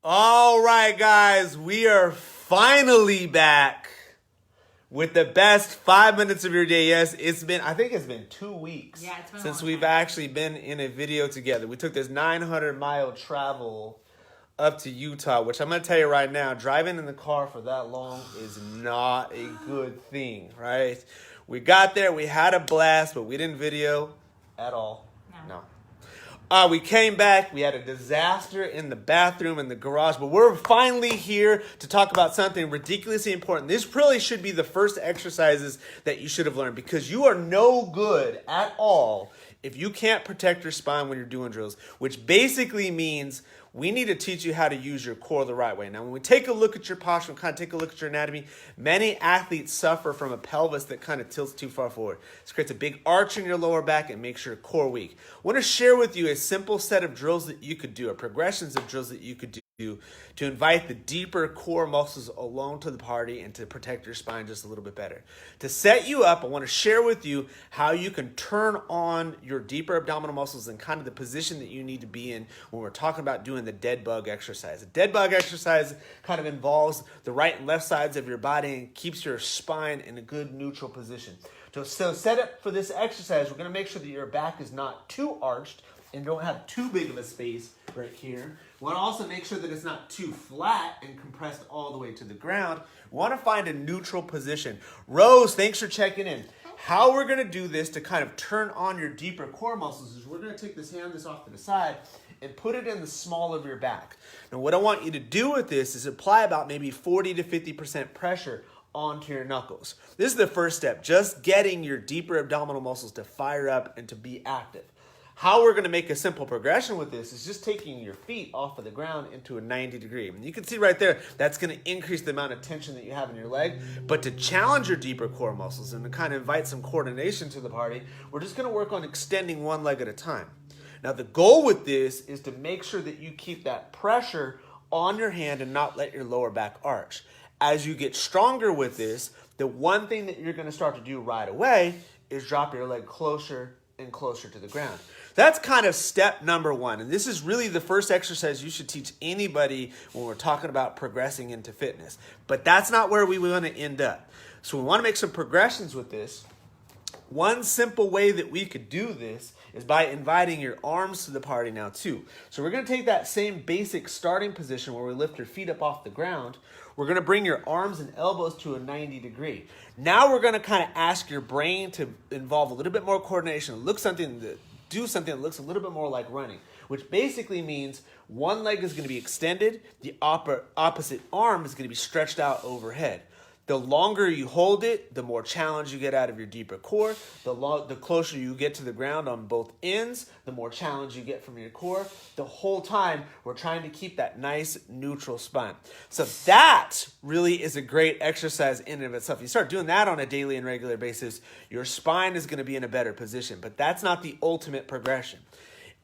All right, guys, we are finally back with the best 5 minutes of your day. Yes, I think it's been 2 weeks since we've actually been in a video together. We took this 900-mile travel up to Utah, which I'm going to tell you right now, driving in the car for that long is not a good thing, right? We got there, we had a blast, but we didn't video at all. No. We came back. We had a disaster in the bathroom and the garage, but we're finally here to talk about something ridiculously important. This really should be the first exercises that you should have learned, because you are no good at all if you can't protect your spine when you're doing drills, which basically means we need to teach you how to use your core the right way. Now, when we take a look at your posture, kind of take a look at your anatomy, many athletes suffer from a pelvis that kind of tilts too far forward. This creates a big arch in your lower back and makes your core weak. I want to share with you a simple set of drills that you could do, or progressions of drills that you could do to invite the deeper core muscles along to the party and to protect your spine just a little bit better. To set you up, I want to share with you how you can turn on your deeper abdominal muscles and kind of the position that you need to be in when we're talking about doing the dead bug exercise. The dead bug exercise kind of involves the right and left sides of your body and keeps your spine in a good neutral position. So set up for this exercise, we're going to make sure that your back is not too arched and don't have too big of a space right here. We want to also make sure that it's not too flat and compressed all the way to the ground. We want to find a neutral position. Rose, thanks for checking in. How we're going to do this to kind of turn on your deeper core muscles is we're going to take this off to the side and put it in the small of your back. Now, what I want you to do with this is apply about maybe 40 to 50% pressure onto your knuckles. This is the first step, just getting your deeper abdominal muscles to fire up and to be active. How we're going to make a simple progression with this is just taking your feet off of the ground into a 90 degree. And you can see right there, that's going to increase the amount of tension that you have in your leg. But to challenge your deeper core muscles and to kind of invite some coordination to the party, we're just going to work on extending one leg at a time. Now, the goal with this is to make sure that you keep that pressure on your hand and not let your lower back arch. As you get stronger with this, the one thing that you're going to start to do right away is drop your leg closer and closer to the ground. That's kind of step number one. And this is really the first exercise you should teach anybody when we're talking about progressing into fitness. But that's not where we want to end up. So we want to make some progressions with this. One simple way that we could do this is by inviting your arms to the party now too. So we're going to take that same basic starting position where we lift your feet up off the ground. We're going to bring your arms and elbows to a 90 degree. Now we're going to kind of ask your brain to involve a little bit more coordination. Do something that looks a little bit more like running, which basically means one leg is going to be extended, the opposite arm is going to be stretched out overhead. The longer you hold it, the more challenge you get out of your deeper core. The closer you get to the ground on both ends, the more challenge you get from your core. The whole time, we're trying to keep that nice neutral spine. So that really is a great exercise in and of itself. You start doing that on a daily and regular basis, your spine is going to be in a better position. But that's not the ultimate progression.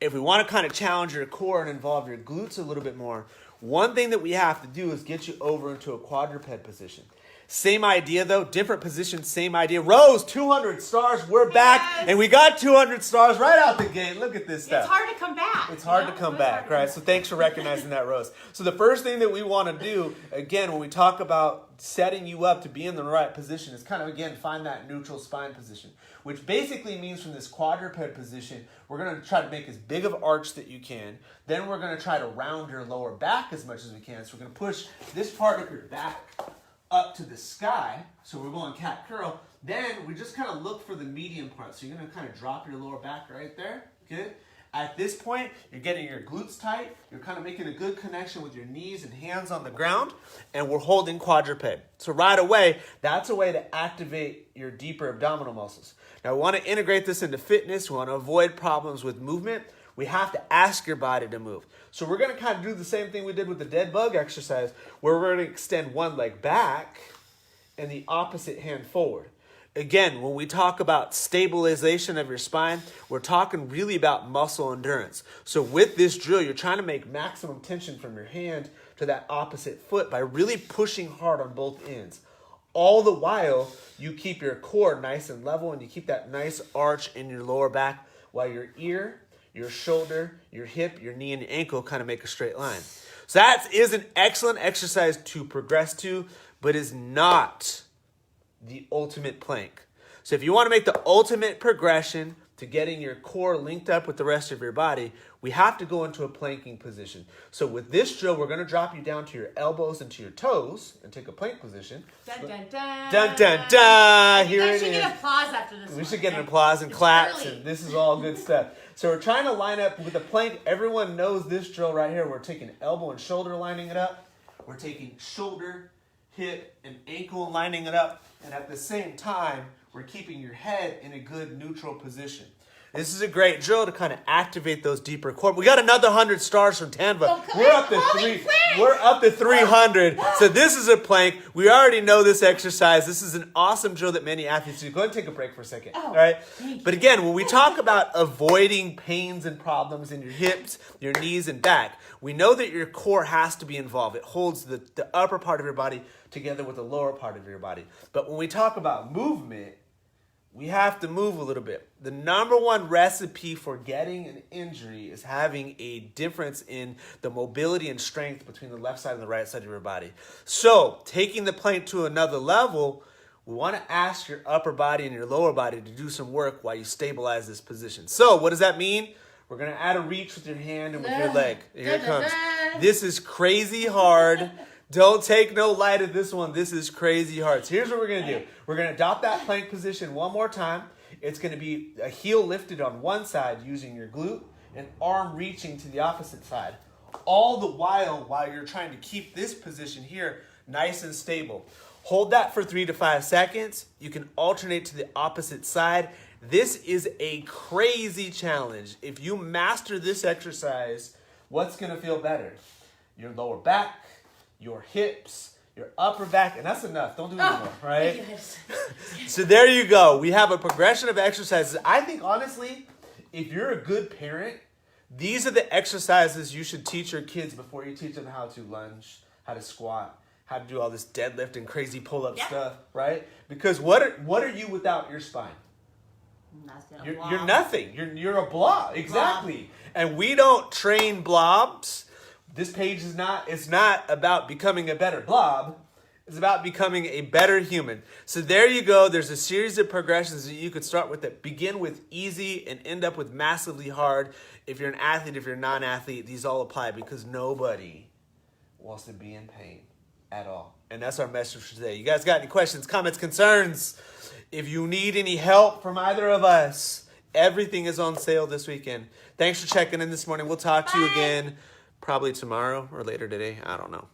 If we want to kind of challenge your core and involve your glutes a little bit more, one thing that we have to do is get you over into a quadruped position. Same idea though, different position, same idea. Rose, 200 stars, we're back, and we got 200 stars right out the gate. Look at this stuff. It's hard to come back. It's hard to come back, right? So thanks for recognizing that, Rose. So the first thing that we want to do, again, when we talk about setting you up to be in the right position is kind of, again, find that neutral spine position, which basically means from this quadruped position, we're going to try to make as big of arch that you can. Then we're going to try to round your lower back as much as we can. So we're going to push this part of your back up to the sky, so we're going cat curl. Then we just kind of look for the medium part. So you're going to kind of drop your lower back right there. Good. At this point, you're getting your glutes tight. You're kind of making a good connection with your knees and hands on the ground, and we're holding quadruped. So right away, that's a way to activate your deeper abdominal muscles. Now, we want to integrate this into fitness. We want to avoid problems with movement. We have to ask your body to move. So we're going to kind of do the same thing we did with the dead bug exercise, where we're going to extend one leg back and the opposite hand forward. Again, when we talk about stabilization of your spine, we're talking really about muscle endurance. So with this drill, you're trying to make maximum tension from your hand to that opposite foot by really pushing hard on both ends. All the while, you keep your core nice and level and you keep that nice arch in your lower back while your ear, your shoulder, your hip, your knee, and your ankle kind of make a straight line. So that is an excellent exercise to progress to, but is not the ultimate plank. So if you want to make the ultimate progression to getting your core linked up with the rest of your body, we have to go into a planking position. So with this drill, we're going to drop you down to your elbows and to your toes and take a plank position. Dun, dun, dun. Dun, dun, dun. Here it is. We should get applause after this. We should get an applause and claps, and this is all good stuff. So we're trying to line up with the plank. Everyone knows this drill right here. We're taking elbow and shoulder, lining it up. We're taking shoulder, hip, and ankle, lining it up. And at the same time, we're keeping your head in a good neutral position. This is a great drill to kind of activate those deeper core. We got another 100 stars from Tanva. We're up to 300. So this is a plank. We already know this exercise. This is an awesome drill that many athletes do. Go ahead and take a break for a second. All right. But again, when we talk about avoiding pains and problems in your hips, your knees, and back, we know that your core has to be involved. It holds the upper part of your body together with the lower part of your body. But when we talk about movement, we have to move a little bit. The number one recipe for getting an injury is having a difference in the mobility and strength between the left side and the right side of your body. So, taking the plank to another level, we want to ask your upper body and your lower body to do some work while you stabilize this position. So, what does that mean? We're going to add a reach with your hand and with your leg. Here it comes. This is crazy hard. Don't take no light of this one. This is crazy hard. So here's what we're going to do. We're going to adopt that plank position one more time. It's going to be a heel lifted on one side using your glute and arm reaching to the opposite side. All the while you're trying to keep this position here nice and stable. Hold that for 3 to 5 seconds. You can alternate to the opposite side. This is a crazy challenge. If you master this exercise, what's going to feel better? Your lower back, your hips, your upper back, and that's enough. Don't do it anymore, right? So there you go. We have a progression of exercises. I think, honestly, if you're a good parent, these are the exercises you should teach your kids before you teach them how to lunge, how to squat, how to do all this deadlift and crazy pull-up stuff, right? Because what are you without your spine? You're nothing. You're a blob. Exactly. And we don't train blobs. This page is not about becoming a better blob. It's about becoming a better human. So there you go. There's a series of progressions that you could start with that begin with easy and end up with massively hard. If you're an athlete, if you're a non-athlete, these all apply because nobody wants to be in pain at all. And that's our message for today. You guys got any questions, comments, concerns? If you need any help from either of us, everything is on sale this weekend. Thanks for checking in this morning. We'll talk to you again probably tomorrow or later today. I don't know.